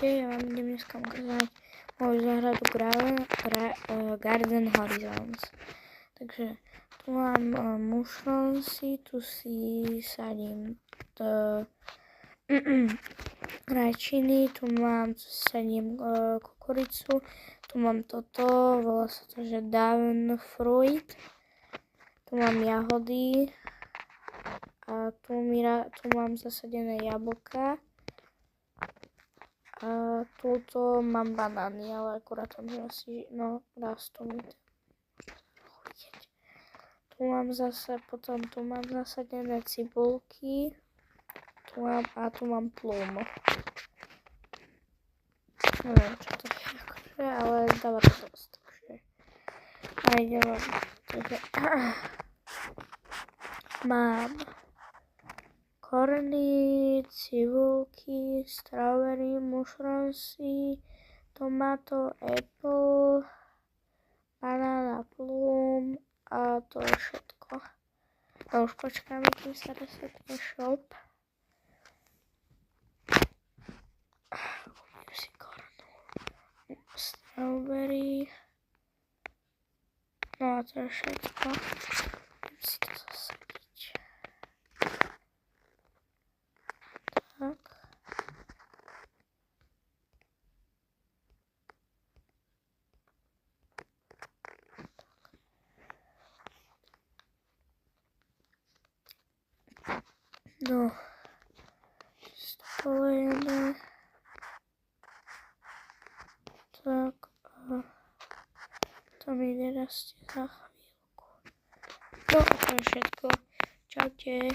Ahojte, ja vám idem dneska ukázať moju záhradu Garden Horizons. Takže tu mám mushronsy, tu si sadím rajčiny, tu sadím kukuricu, tu mám toto, volá sa to, že down fruit, tu mám jahody a tu mám zasadené jablka. A túto mám banány, ale akurát tam asi, rastú mi to. Potom tu mám zasadené cibulky, tu mám plum. Neviem, čo to je, akože, ale dáva to dosť, takže a idem, takže mám korny, cibulky, strawberry, mushronsy, tomato, apple, banana, plum a to je všetko. No už počkáme, kým sa resetne shop. Kúpim si kornu, strawberry, no a to je všetko. Idem si to zasadiť. Tak. No, to polejeme. Tak a to mi nerastie za chvíľku. No a to je všetko. Čaute.